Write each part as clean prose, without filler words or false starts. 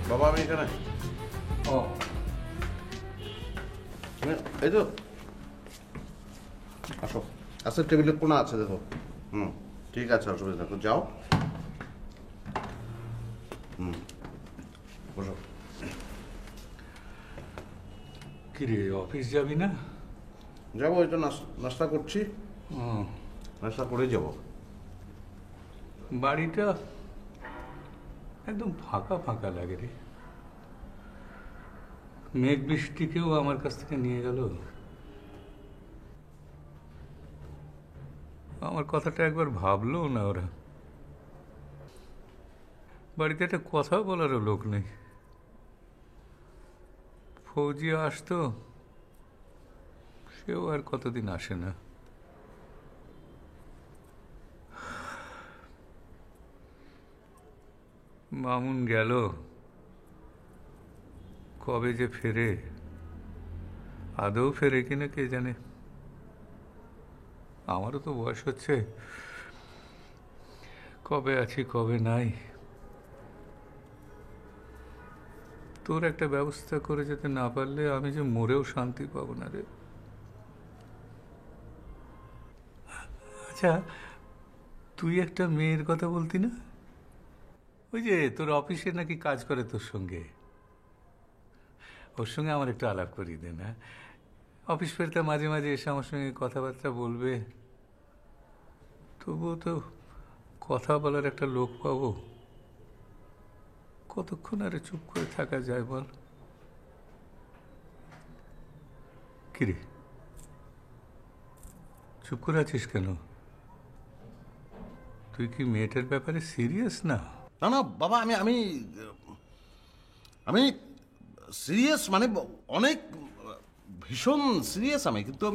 বাবা আমি এখানে। ও এই তো আসো। আচ্ছা টেবিলে কোনা আছে দেখো। ঠিক আছে, অসুবিধা দেখো, যাও। বসো। কিরে অফিস যাবি না? যাবো, এই তো নাস্তা করছি, নাস্তা করে যাব। বাড়িটা একদম ফাঁকা ফাঁকা লাগে রে। মেঘ বৃষ্টিকেও আমার কাছ থেকে নিয়ে গেল। আমার কথাটা একবার ভাবলো না ওরা। বাড়িতে একটা কথা বলারও লোক নেই। ফৌজি আসতো, সেও আর কতদিন আসে না। মামুন গেল, কবে যে ফেরে, আদৌ ফেরে কিনা কে জানে। আমারও তো বয়স হচ্ছে, কবে আছি কবে নাই। তোর একটা ব্যবস্থা করে যেতে না পারলে আমি যে মরেও শান্তি পাবো না রে। আচ্ছা, তুই একটা মেয়ের কথা বলতি না? ওই যে তোর অফিসে নাকি কাজ করে তোর সঙ্গে, ওর সঙ্গে আমার একটু আলাপ করিয়ে দে না। অফিস ফেরতে মাঝে মাঝে এসে আমার সঙ্গে কথাবার্তা বলবে। তবুও তো কথা বলার একটা লোক পাবো। কতক্ষণ আরে চুপ করে থাকা যায় বল? কিরে চুপ করে আছিস কেন? তুই কি মেয়েটার ব্যাপারে সিরিয়াস না? না না বাবা, আমি আমি আমি সিরিয়াস, মানে অনেক ভীষণ সিরিয়াস আমি। কিন্তু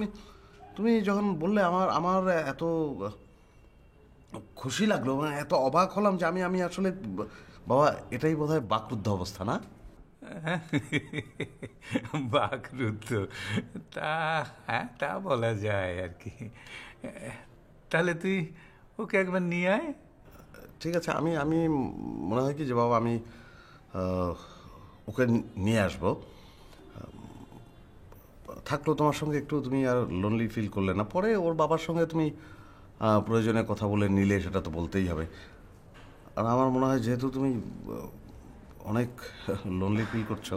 তুমি যখন বললে আমার আমার এত খুশি লাগলো, মানে এত অবাক হলাম যে আমি আসলে বাবা, এটাই বোধহয় বাকরুদ্ধ অবস্থা, না? বাকরুদ্ধ? তা হ্যাঁ, তা বলা যায় আর কি। তাহলে তুই ওকে একবার নিয়ে আয়। ঠিক আছে, আমি আমি মনে হয় কি যে বাবা, আমি ওকে নিয়ে আসবো। থাকলো তোমার সঙ্গে একটু, তুমি আর লোনলি ফিল করলে না। পরে ওর বাবার সঙ্গে তুমি প্রয়োজনে কথা বলে নিলে, সেটা তো বলতেই হবে। আর আমার মনে হয় যেহেতু তুমি অনেক লোনলি ফিল করছো,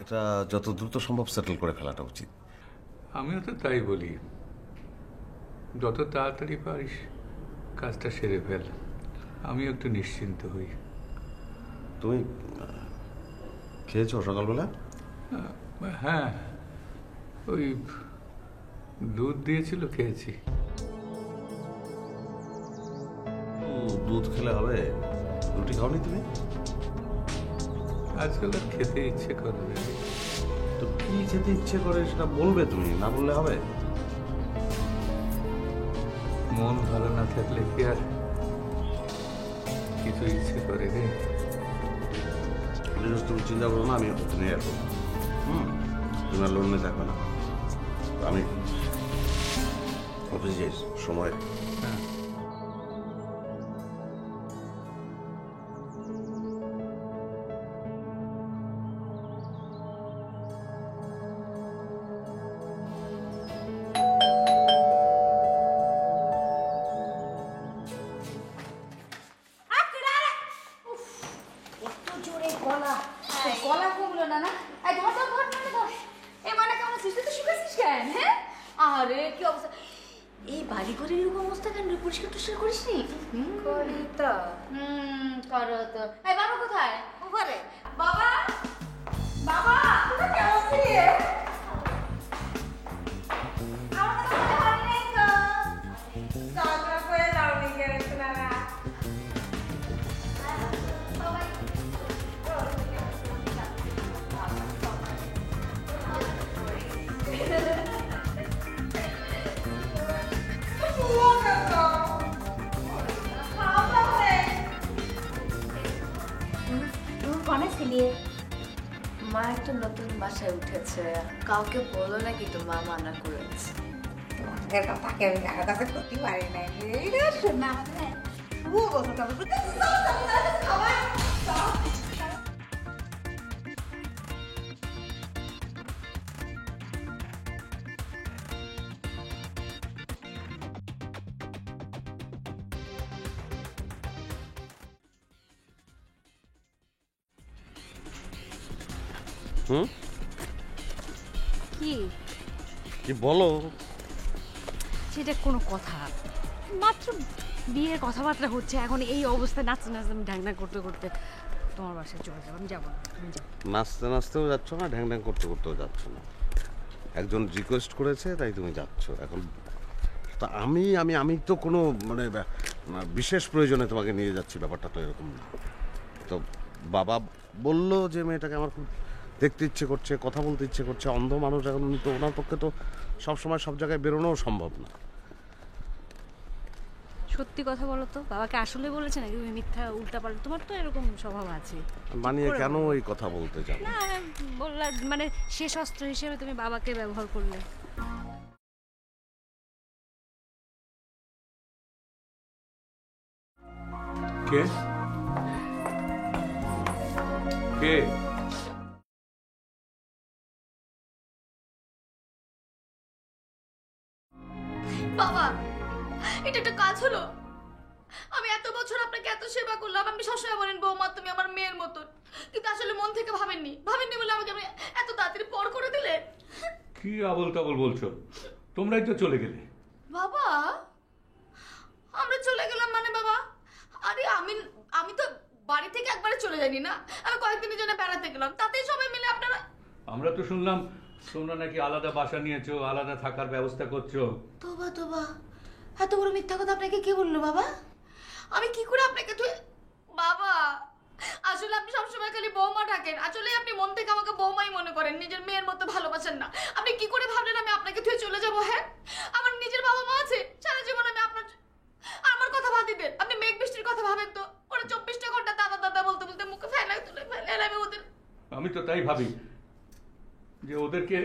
এটা যত দ্রুত সম্ভব সেটেল করে ফেলাটা উচিত। আমিও তো তাই বলি, যত তাড়াতাড়ি পারিস কাজটা সেরে ফেল, আমিও একটু নিশ্চিন্ত হই। তুমি খেয়েছো সকালবেলা? হ্যাঁ, ওই দুধ দিয়েছিল, খেয়েছি। দুধ খেলে হবে, রুটি খাওনি তুমি? আজকাল আর খেতে ইচ্ছে করে না। তো কি খেতে ইচ্ছে করে সেটা বলবে, তুমি না বললে হবে? মন ভালো না থাকলে কি আর কিছু ইচ্ছে করে রে? তুমি চিন্তা করো না, আমি নিয়ে আসবো। তুমি আর লোন নিয়ে থাকবে না। আমি অফিসে যাই সময়। হ্যাঁ, গলা কমলো না না। এই ধর ধর ধর ধর ধর। এই মানে কেমন আছিস? তুই তো শুকাছিস কেন? হ্যাঁ, আরে কি অবস্থা! এই বাড়ি ঘরের এরকম অবস্থা কেন রে? পরিষ্কার টরিষ্কার করিস নি? করি তো। করো তো। এই বাবা কোথায়? উপরে। বাবা, বাবা তুই কেমন আছিস? আমার তো মনে হয় নেই তো। চকরা করে লাউনি গেছে না না। মা একটা নতুন বাসায় উঠেছে, কাউকে বলো নাকি তো মা মানা করেছে। তোমাদের কথাকে আমি কারো কাছে করতে পারি না। এই রে শোনা আমাদের শুভ বছর হুম, কি কি বলো? সেটা কোনো কথা? মাত্র বিয়ের কথাবার্তা হচ্ছে, এখন এই অবস্থায় নাচতে নাচতে আমি ঢ্যাংঢ্যাং করতে করতে তোমার বাসায় চলে যাবো। আমি যাবো না, আমি যাবো। নাচতে নাচতেও যাচ্ছ না, ঢ্যাং ঢ্যাং করতে করতেও যাচ্ছ না। একজন রিকোয়েস্ট করেছে তাই তুমি যাচ্ছ। এখন তা আমি আমি আমি তো কোনো মানে বিশেষ প্রয়োজনে তোমাকে নিয়ে যাচ্ছি, ব্যাপারটা তো এরকম না। তো বাবা বলল যে মেয়েটাকে আমার খুব দেখতে ইচ্ছে করছে, কথা বলতে ইচ্ছে করছে। অন্ধ মানুষ, এখন উনি তো, ওনার পক্ষে তো সবসময় সব জায়গায় বেরোনোও সম্ভব না। সত্যি কথা বলো তো, বাবাকে আসলে বলেছে নাকি তুমি মিথ্যা উল্টা পাল্টা? তোমার তো এরকম স্বভাব আছে। মানিয়ে কেন এই কথা বলতে যাবো? না বললাম মানে শেষ অস্ত্র হিসেবে তুমি বাবাকে ব্যবহার করলে। কে কে? বাবা, এটা একটা কাজ হলো? আমি এত বছর আপনাকে এত সেবা করলাম, আপনি সবসময় বলেন বৌমা তুমি আমার মেয়ের মতন, কিন্তু আসলে মন থেকে ভাবেননি বলে আমাকে আপনি এত তাড়াতাড়ি পর করে দিলেন। কি আবল তাবল বলছো? তোমরাই তো চলে গেলে। বাবা, আমরা চলে গেলাম মানে বাবা? আরে আমি আমি তো বাড়ি থেকে একবারে চলে যাইনি না, আমি কয়েকদিনের জন্য বেড়াতে গেলাম, তাতেই সবাই মিলে আপনারা। আমরা তো শুনলাম তোমরা নাকি আলাদা বাসা নিয়েছো, আলাদা থাকার ব্যবস্থা করছো। তোবা তোবা, এত বড় মিথ্যা কথা আপনাকে কে বললো বাবা? আমি কি করে আপনাকে তুই বাবা, আসলে আপনি সবসময় খালি বৌমা ডাকেন, আসলে আপনি মন থেকে আমাকে বৌমাই মনে করেন, নিজের মেয়ের মতো ভালোবাসেন না। আপনি কি করে ভাবলেন আমি আপনাকে তুই চলে যাবো? হ্যাঁ, আমার নিজের বাবা মা আছে, সারা জীবন আমি আপনার আমার কথা ভাবতে দেন। আপনি মেঘ বৃষ্টির কথা ভাবেন তো, ওরা 24টা ঘন্টা দাদা দাদা বলতে বলতে মুখে ফেনা তুলে ফেলে, আর আমি ওদের। আমি তো তাই ভাবি যে ওদেরকে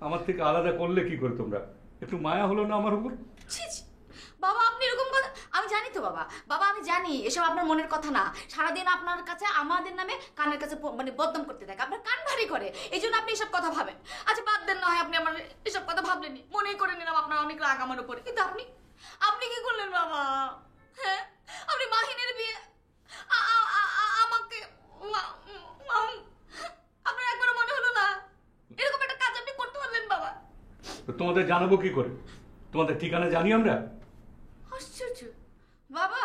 আমার থেকে আলাদা করলে কি করে তোমরা? একটু মায়া হলো না আমার উপর? ছি ছি, বাবা আপনি এরকম কথা আমি জানি তো বাবা, বাবা আমি জানি এসব আপনার মনের কথা না। সারাদিন আপনার কাছে আমাদের নামে কানের কাছে মানে বদনাম করতে থাকে, আপনার কান ভারী করে, এই জন্য আপনি এসব কথা ভাবেন। আচ্ছা বাদ দেন, না হয় আপনি আমার এসব কথা ভাবলেনি, মনেই করে নিলাম আপনার অনেক রাগ আমার উপরে, কিন্তু আপনি আপনি কি করলেন বাবা? হ্যাঁ, আপনি মাহিনের বিয়ে আমাকে আপনার একবারও মনে হলো না এরকম একটা কাজ আপনি করতে পারলেন বাবা? তো তোমাদের জানাবো কি করে? তোমাদের ঠিকানা জানি আমরা? আশ্চর্য বাবা,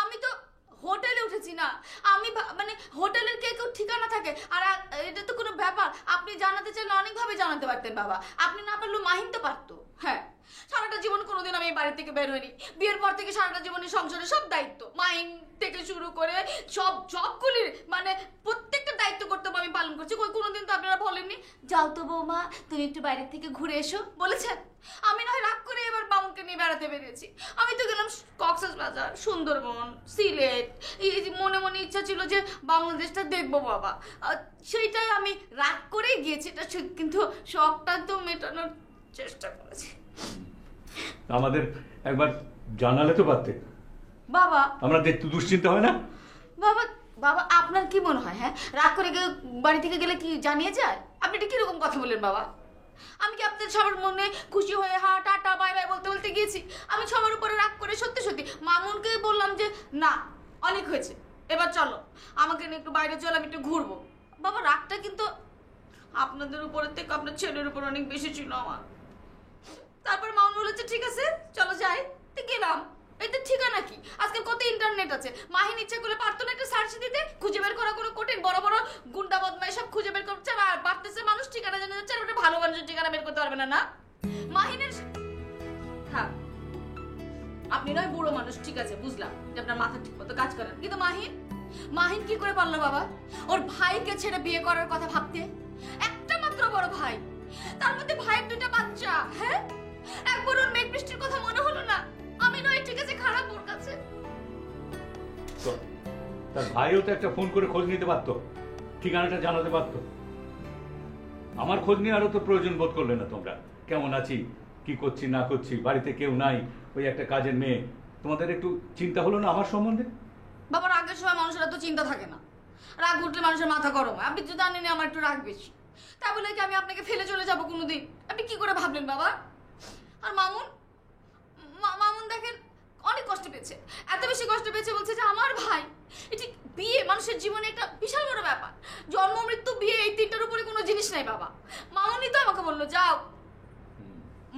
আমি তো হোটেলে উঠেছি না, আমি মানে হোটেলের কে কেউ ঠিকানা থাকে? আর এটা তো কোনো ব্যাপার, আপনি জানাতে চাইলে অনেকভাবে জানাতে পারতেন বাবা, আপনি না পারলেও মাহিন তো পারতো। হ্যাঁ, সারাটা জীবন কোনোদিন আমি এই বাড়ি থেকে বের হইনি, বিয়ের পর থেকে সারাটা জীবনে সংসারের সব দায়িত্ব মাহিন থেকে শুরু করে সবগুলির মানে প্রত্যেকটা দায়িত্ব কর্তব্য আমি পালন করছি। কোনোদিন তো আপনারা বলেননি যাও তো বৌমা তুমি একটু বাইরে থেকে ঘুরে এসো, বলেছেন? আমি না হয় রাগ করে এবার বামুনকে নিয়ে বেড়াতে বেরিয়েছি, আমি তো গেলাম কক্সবাজার, সুন্দরবন, সিলেট, এই যে মনে মনে ইচ্ছা ছিল যে বাংলাদেশটা দেখবো বাবা, সেইটাই আমি রাগ করেই গিয়েছি। এটা কিন্তু শখটা তো মেটানোর চেষ্টা করেছি। আমাদের একবার জানালে তো পারতে বাবা, আমরা দেখতে দুশ্চিন্তা হয় না? বাবা বাবা আপনার কি মনে হয়? হ্যাঁ, রাগ করে বাড়ি থেকে গেলে কি জানিয়ে যায়? আপনি এটা কিরকম কথা বললেন বাবা? আমি কি আপনাদের সবার মনে খুশি হয়ে হা টাটা বাই বাই বলতে বলতে গিয়েছি? আমি সবার উপরে রাগ করে সত্যি সত্যি মামুনকে বললাম যে না অনেক হয়েছে, এবার চলো আমাকে নিয়ে একটু বাইরে চলো, আমি একটু ঘুরবো। বাবা রাগটা কিন্তু আপনাদের উপরের থেকে আপনার ছেলের উপর অনেক বেশি ছিল আমার। তারপর মামুন বলেছে ঠিক আছে চলো যাই, তো গেলাম। এটা ঠিকানা কি? আজকে কত ইন্টারনেট আছে, মাহিন ইচ্ছা করলে পারতো না একটা সার্চ দিতে, খুঁজে বের করা কোনো কঠিন? বড় বড় গুন্ডা বদমাই সব খুঁজে বের করছে আর পারতেছে মানুষ ঠিকানা জেনে যাচ্ছে, আর ওটা ভালো মানুষের ঠিকানা বের করতে পারবে না। না মাহিনের হ্যাঁ, আপনি নয় বুড়ো মানুষ, ঠিক আছে বুঝলাম যে আপনার মাথা ঠিক মতো কাজ করেন, কিন্তু মাহিন মাহিন কি করে পারলো বাবা ওর ভাইকে ছেড়ে বিয়ে করার কথা ভাবতে? একটা মাত্র বড় ভাই, তার মধ্যে ভাইয়ের দুটো বাচ্চা। হ্যাঁ, একবার ওর মেঘ বৃষ্টির কথা মনে হলো না? আমি নয় ঠিক আছে খারাপ ওর কাছে, তার ভাইও তো একটা ফোন করে খোঁজ নিতে পারতো, ঠিকানাটা জানাতে পারতো। আমার খোঁজ নিয়ে আরো তো প্রয়োজন বোধ করলে না তোমরা? কেমন আছি, কি করছি না করছি, বাড়িতে কেউ নাই, ওই একটা কাজের মেয়ে, তোমাদের একটু চিন্তা হলো না আমার সম্বন্ধে? বাবা রাগের সময় মানুষের এত চিন্তা থাকে না, রাগ উঠলে মানুষের মাথা গরম হয়। আপনি তো জানেন আমার একটু রাগ বেশি, তাই বলে কি আমি আপনাকে ফেলে চলে যাবো কোনোদিন? আপনি কি করে ভাবলেন বাবা? আর মামুন মামুন দেখেন অনেক কষ্ট পেয়েছে, এত বেশি কষ্ট পেয়েছে বলছে যে আমার ভাই, এটি বিয়ে মানুষের জীবনে একটা বিশাল বড় ব্যাপার, জন্ম মৃত্যু বিয়ে এই তিনটার উপরে কোনো নাই বাবা, মামুনি তো আমাকে বললো যাও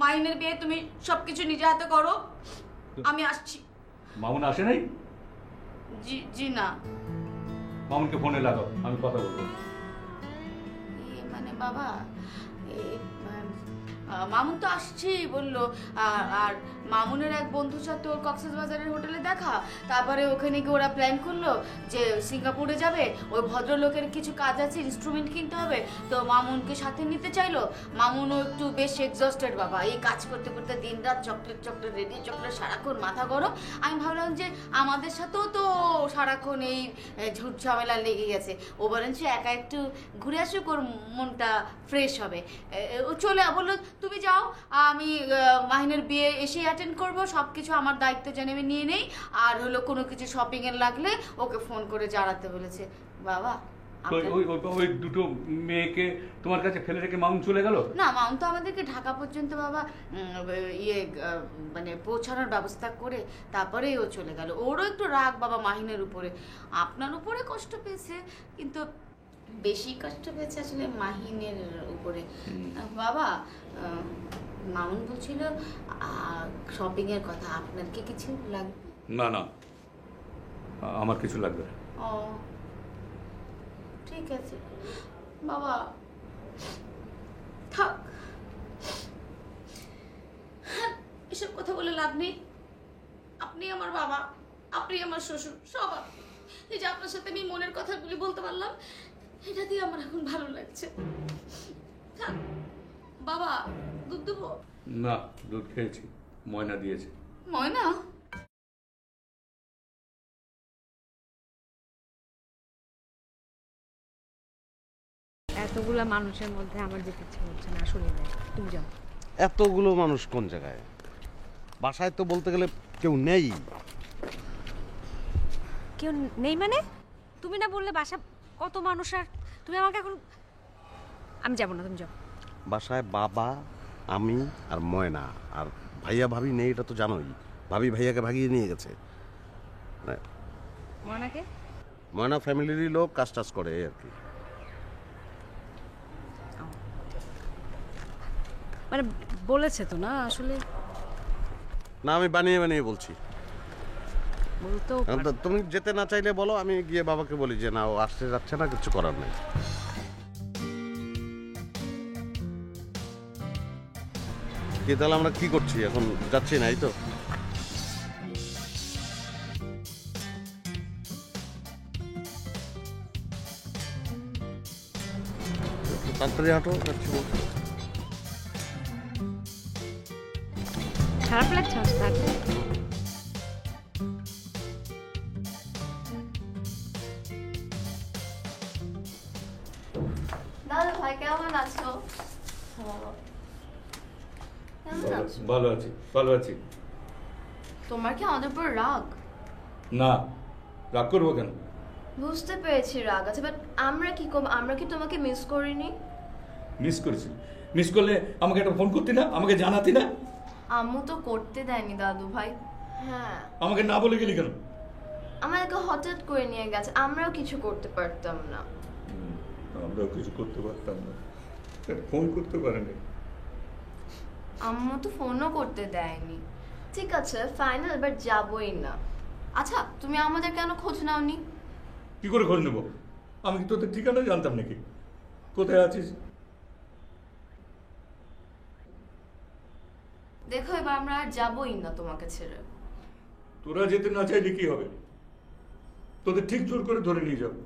মাহিনের বিয়ে তুমি সবকিছু নিজে হাতে করো, আমি আসছি। মামুন আসে নাই? জি জি না। মামুনকে ফোনে লাগাও, আমি কথা বলবো। মানে বাবা মামুন তো আসছেই বললো, আর মামুনের এক বন্ধুর সাথে ওর কক্সবাজারের হোটেলে দেখা, তারপরে ওখানে গিয়ে ওরা প্ল্যান করলো যে সিঙ্গাপুরে যাবে, ওই ভদ্রলোকের কিছু কাজ আছে, ইনস্ট্রুমেন্ট কিনতে হবে, তো মামুনকে সাথে নিতে চাইলো। মামুনও একটু বেশ এক্সস্টেড বাবা, এই কাজ করতে করতে দিন রাত চকলেট চকলেট রেডি, চকলেট সারাক্ষণ মাথা গরম। আমি ভাবলাম যে আমাদের সাথেও তো সারাক্ষণ এই ঝুট ঝামেলা লেগে গেছে, ও বরঞ্চ একা একটু ঘুরে আসুক, ওর মনটা ফ্রেশ হবে। ও চলে বললো তুমি যাও, আমি মাহিনের বিয়ে এসেই অ্যাটেন্ড করবো, সব কিছু আমার দায়িত্ব যেন আমি নিয়ে নেই, আর হলো কোনো কিছু শপিং এর লাগলে ওকে ফোন করে জানাতে বলেছে। বাবা ওই দুটো মেয়েকে তোমার কাছে ফেলে রেখে মামুন চলে গেল? না, মামুন তো আমাদেরকে ঢাকা পর্যন্ত বাবা মানে পৌঁছানোর ব্যবস্থা করে তারপরেই ও চলে গেল। ওরও একটু রাগ বাবা মাহিনের উপরে, আপনার উপরে কষ্ট পেয়েছে, কিন্তু বেশি কষ্ট পেয়েছে আসলে মাহিনের উপরে। বাবা মামুন বলছিল শপিং এর কথা, আপনার কি কিছু লাগবে? না না, আমার কিছু লাগবে না। ও ঠিক আছে বাবা, থাক, এসব কথা বলে লাভ নেই। আপনি আমার বাবা, আপনি আমার শ্বশুর, সব আপনি। এই যে আপনার সাথে আমি মনের কথাগুলি বলতে পারলাম, এটা দিয়ে আমার এখন ভালো লাগছে। থাক বাবা, দুধ দেবো? না, দুধ খেয়েছি, ময়না দিয়েছে। ময়না? এতগুলা মানুষের মধ্যে আমার যেতে ইচ্ছে করছে না আসলে। তুমি যাও। এতগুলো মানুষ কোন জায়গায়? বাসায় তো বলতে গেলে কেউ নেই। কেউ নেই মানে? তুমি না বললে বাসা কত মানুষ, আর তুমি আমাকে এখন... আমি যাবো না, তুমি যাও। বাসায় বাবা, আমি আর ময়না, আর ভাইয়া ভাবি নেই, এটা তো জানোই। ভাবি ভাইয়াকে ভাগিয়ে নিয়ে গেছে। ময়নাকে? ময়না ফ্যামিলিরই লোক, কাজ টাজ করে এই আর কি। মানে বলেছে তো না আসলে? না, আমি বানিয়ে বানিয়ে বলছি। বলতেও এখন তো তুমি যেতে না চাইলে বলো, আমি গিয়ে বাবাকে বলি যে না, ও আসতে যাচ্ছে না, কিছু করার নেই। কি তাহলে আমরা কি করছি এখন? যাচ্ছি না, এই তো? তাড়াতাড়ি হাঁটো, যাচ্ছি বলছি। খারাপ লাগছে আমার সাথে? দাদু ভাই কেমন আছো? কেমন আছো? ভালো আছি, ভালো আছি। তোমার কি আমাদের উপর রাগ? না, রাগ করবো কেন? বুঝতে পেরেছি রাগ আছে, বাট আমরা কি করব? আমরা কি তোমাকে মিস করিনি? মিস করেছি? মিস করলে আমাকে একটা ফোন করতি না, আমাকে জানাতি না? আম্মু তো করতে দেয়নি দাদু ভাই। হ্যাঁ, আমাকে না বলে গেলি কেন? আমাদেরকে হঠাৎ করে নিয়ে গেছে, আমরাও কিছু করতে পারতাম না। আমরাও কিছু করতে পারতাম না, ফোন করতে পারেনি। আম্মু তো ফোনও করতে দেয়নি। ঠিক আছে ফাইনাল, এবার যাবই না। আচ্ছা তুমি আমাদের কেন খোঁজ নাওনি? কি করে খোঁজ নেবো? আমি কি তোদের ঠিকানা জানতাম নাকি? কোথায় আছিস? দেখো এবার আমরা আর যাবই না তোমাকে ছেড়ে। তোরা যেতে না চাইলে কি হবে? তোদের ঠিক জোর করে ধরে নিয়ে যাবো।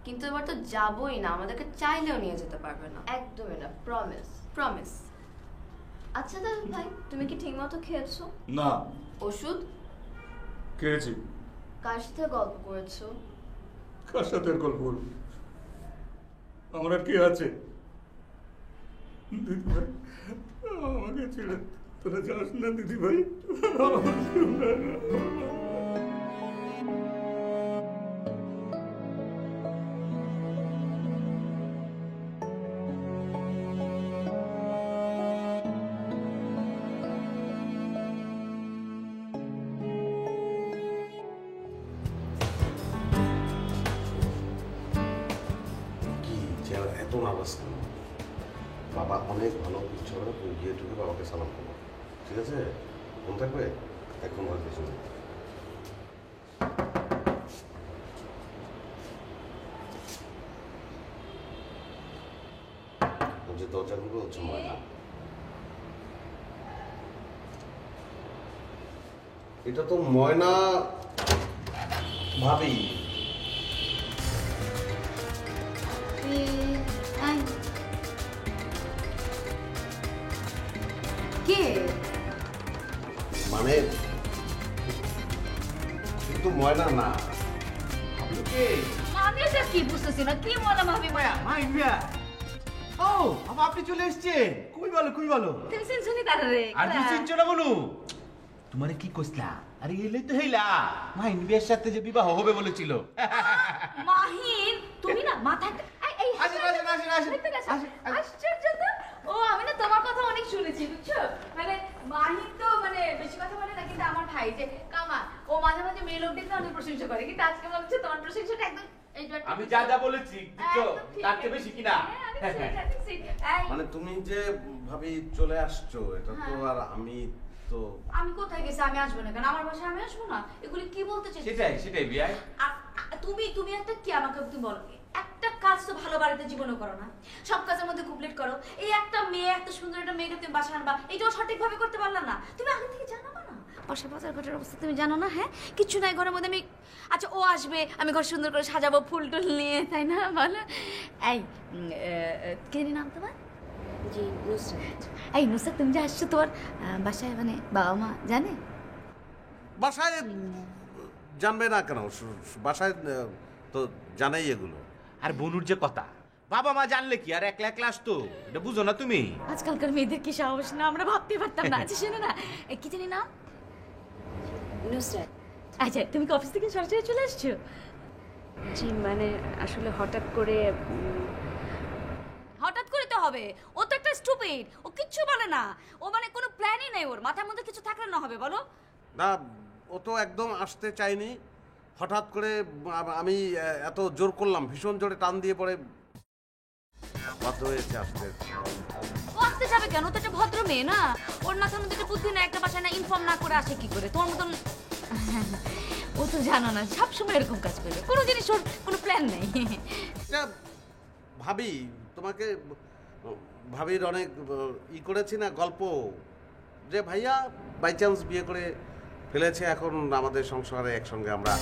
কিন্তু এবার তো যাবই না, আমাদেরকে চাইলেও নিয়ে যেতে পারবে না। একদমই না, প্রমিস প্রমিস। আচ্ছা দাদু ভাই, তুমি কি ঠিকমতো খেয়েছো? না। ওষুধ খেয়েছি। কার সাথে গল্প করেছো? কার সাথে আর গল্প করব? আমার আর কি আছে? দিদি ভাই, আমাকে ছেড়ে তোরা যাস না দিদি ভাই। কি যে এত নার্ভাস কেন? বাবা অনেক ভালো, কিছু হবে না, তুমি গিয়ে ঢুকে বাবাকে সালাম করো, ঠিক আছে? মনে থাকবে, একদম আর কিছু নেই। যে দরজাগুলো হচ্ছে ময়না, এটা তো ময়না ভাবি। কে? মানে কিন্তু ময়না না। আমি এটা কি বুঝতেছি না, কি মনে ভাবি মায়া? মাইন্ডিয়া ও বাবা, আপনি চলে এসেছেন। কই বলো তুমি শুনছনি তারে? আর তুই চিনছো না বনু? তোমারে কি কইছলা? আরে এলেই তো হইলা মাইন্ডিয়ার সাথে যে বিবাহ হবে বলেছিল। মাহিন, তুমি না মাথা এই আসেন, আশ্চর্য তো। ও আমি না তোমার কথা অনেক শুনেছি, বুঝছো? মানে মাহিন তো মানে বেশি কথা বলে না, কিন্তু আমার ভাই যে কামাল, ও মাঝে মাঝে মেয়ে লোক দেখলে অনেক প্রশংসা করে, কিন্তু আজকে ভাবছে তোমার প্রশংসাটা একদম আমি যা বলেছি বুঝছো, তার চেয়ে বেশি কিনা। মানে তুমি যে ভাবি চলে আসছো, এটা তো আর আমি তো আমি কোথায় গেছি? আমি আসবো না কেন? আমার বাসায় আমি আসবো না? এগুলি কি বলতে চাই? সেটাই বিয়াই। তুমি একটা কি আমাকে তুমি বলো কি? একটা কাজ তো ভালো বাড়িতে জীবনে করো না, সব কাজের মধ্যে কুপলেট করো। এই একটা মেয়ে, একটা সুন্দর একটা মেয়েকে তুমি বাসায় আনবা, এইটাও সঠিকভাবে করতে পারলা না। তুমি আগে থেকে জানো না বাসা বাজার ঘরের অবস্থা তুমি জানো না? হ্যাঁ, কিছু নাই ঘরের মধ্যে। আমি আচ্ছা ও আসবে, আমি ঘর সুন্দর করে সাজাবো ফুল টুল নিয়ে, তাই না? বলো। এই কে নাম তোমার? জি নুসরাত। এই নুসরাত, তুমি যে আসছো, তোমার বাসায় মানে বাবা মা জানে? বাসায় জানবে না কেন? বাসায় তো জানাই এগুলো। আর বনুর যে কথা, বাবা মা জানলে কি আর একলা একলা আসতো? এটা বুঝো না তুমি? আজকালকার মেয়েদের কি সাহস না, আমরা ভাবতে পারতাম না। আচ্ছা শোনো না, কি জানি নাম? নুসরাত। আচ্ছা তুমি কি অফিস থেকে সরাসরি চলে আসছো? জি মানে আসলে হঠাৎ করে হঠাৎ করে তো হবে, ও তো একটা স্টুপিড, ও কিচ্ছু বলে না। ও মানে কোনো প্ল্যানই নেই, ওর মাথার মধ্যে কিছু থাকলে না হবে, বলো? না, ও তো একদম আসতে চায়নি। হঠাৎ করে আমি এত জোর করলাম, ভীষণ জোরে টান দিয়ে পরে বাধ্য হয়েছে আসতে। ও আসতে যাবে কেন? ও তো একটা ভদ্র মেয়ে না, ওর মাথার মধ্যে একটা বুদ্ধি না, একটা বাসায় না ইনফর্ম না করে আসে কি করে? তোমার মতন ও তো জানো না, সবসময় এরকম কাজ করবে, কোনো জিনিস ওর কোনো প্ল্যান নেই। এটা ভাবি, তোমাকে ভাবির অনেক করেছি না গল্প, যে ভাইয়া বাই চান্স বিয়ে করে ফেলেছে, এখন আমাদের সংসারে একসঙ্গে আমরা